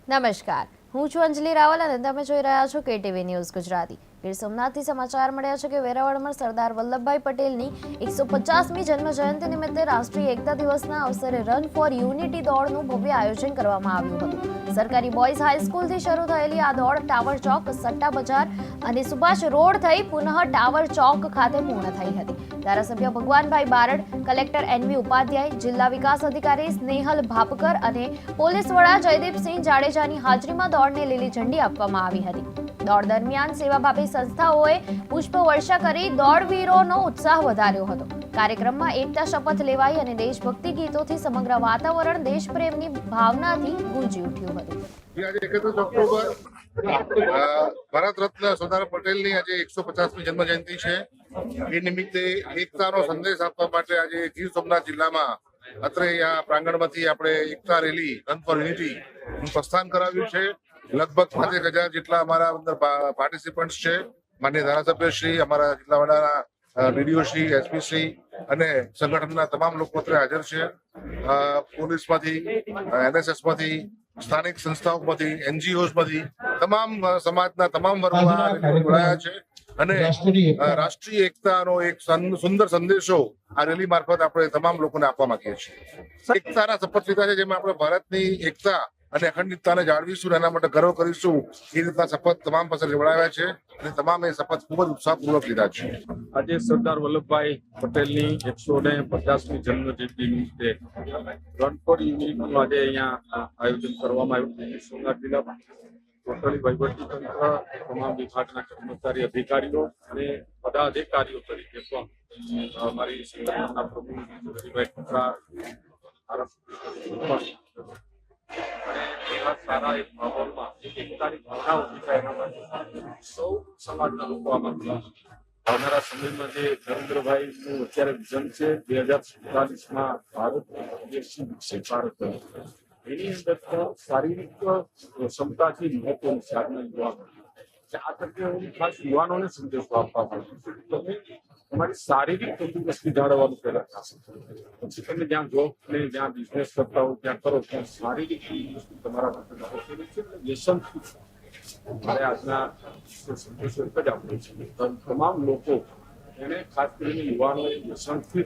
નમસ્કાર, હું છું અંજલિ રાવલ અને તમે જોઈ રહ્યા છો કેટીવી ન્યૂઝ ગુજરાતી। ગીર સોમનાથથી સમાચાર મળ્યા છે કે વેરાવળમાં સરદાર વલ્લભભાઈ પટેલની 150મી જન્મ જયંતિ નિમિત્તે રાષ્ટ્રીય એકતા દિવસના અવસરે રન ફોર યુનિટી દોડનું ભવ્ય આયોજન કરવામાં આવ્યું હતું। સરકારી બોયઝ હાઈસ્કૂલથી શરૂ થયેલી આ દોડ ટાવર ચોક, સટ્ટા બજાર અને સુભાષ રોડ થઈ પુનઃ ટાવર ચોક ખાતે પૂર્ણ થઈ હતી। ધારાસભ્ય ભગવાનભાઈ બારડ, કલેક્ટર એનવી ઉપાધ્યાય, જિલ્લા વિકાસ અધિકારી સ્નેહલ ભાપકર અને પોલીસ વડા જયદીપસિંહ જાડેજાની હાજરીમાં દોડને લીલી ઝંડી આપવામાં આવી હતી। દોડ દરમિયાન સેવાભાવી સંસ્થાઓએ પુષ્પવર્ષા કરી દોડવીરોનો ઉત્સાહ વધાર્યો હતો। કાર્યક્રમમાં એકતા શપથ લેવાઈ અને દેશભક્તિ ગીતોથી સમગ્ર વાતાવરણ દેશપ્રેમની ભાવનાથી ગુંજી ઉઠ્યું હતું। આજે 31 ઓક્ટોબર ભારત રત્ન સરદાર પટેલની આજે 150મી જન્મ જયંતિ છે। એ નિમિત્તે એકતાનો સંદેશ આપવા માટે આજે ગીર સોમનાથ જિલ્લામાં અત્રે આ પ્રાંગણમાંથી આપણે એકતા રેલી રન ફોર યુનિટી નું પ્રસ્થાન કરાવ્યું છે। લગભગ 5,000 જેટલા અમારા અંદર પાર્ટિસિપન્ટ્સ છે। માનનીય ધારાસભ્ય શ્રી, અમારા જિલ્લા વડાના ડીડીઓ શ્રી, એસપી શ્રી અને સંગઠનના તમામ લોકો અત્રે હાજર છે। પોલીસમાંથી, એનએસએસમાંથી, સ્થાનિક સંસ્થાઓમાંથી, એનજીઓઝમાંથી તમામ સમાજના તમામ વર્ગો જોડાયા છે અને રાષ્ટ્રીય એકતાનો એક સુંદર સંદેશો આ રેલી મારફત આપણે તમામ લોકોને આપવા માંગીએ છીએ। એકતાના શપથ લીધા છે, જેમાં આપણે ભારતની એકતા અને અખંડિતતાને જાળવીશું, એના માટે ગર્વ કરીશું, એ રીતના શપથ તમામ પાસે લેવડાવ્યા છે અને તમામે શપથ ખૂબ જ ઉત્સાહપૂર્વક લીધા છે। આજે સરદાર વલ્લભભાઈ પટેલની 150મી જન્મ જયંતિ નિમિત્તે રન ફોર યુનિટીનું આજે અહીંયા આયોજન કરવામાં આવ્યું। સોમનાથ જિલ્લામાં ટોટલી વહીવટીતંત્ર, તમામ વિભાગના કર્મચારી, અધિકારીઓ અને પદાધિકારીઓ તરીકે પણ અમારી સંગઠનના પ્રમુખ હરિભાઈ ઠુકરા, એવા સારા એક માહોલમાં એકતાની ભાવના ઉભી થાય એના માટે સૌ સમાજના લોકો આમાં આવનારા સમયમાં જે નરેન્દ્રભાઈનું અત્યારે વિઝન છે 2047માં ભારત વિકસિત ભારત, એની અંદર પણ શારીરિક ક્ષમતાથી મહત્વનું સાધન જોવા મળે। આ તકે હું ખાસ યુવાનોને સંદેશો આપવા માંગુ છું, તમે તમારી શારીરિક તંદુરસ્તી જાળવવાનું પહેલા થશે, પછી તમે જ્યાં જોબ ને જ્યાં બિઝનેસ કરતા હો ત્યાં કરો, ત્યાં શારીરિક તંદુરસ્તી તમારા માટે છે। વ્યસન મારે આજના સંદેશો એક જ આપવો છે, તમામ લોકો એને ખાસ કરીને યુવાનોએ વ્યસનથી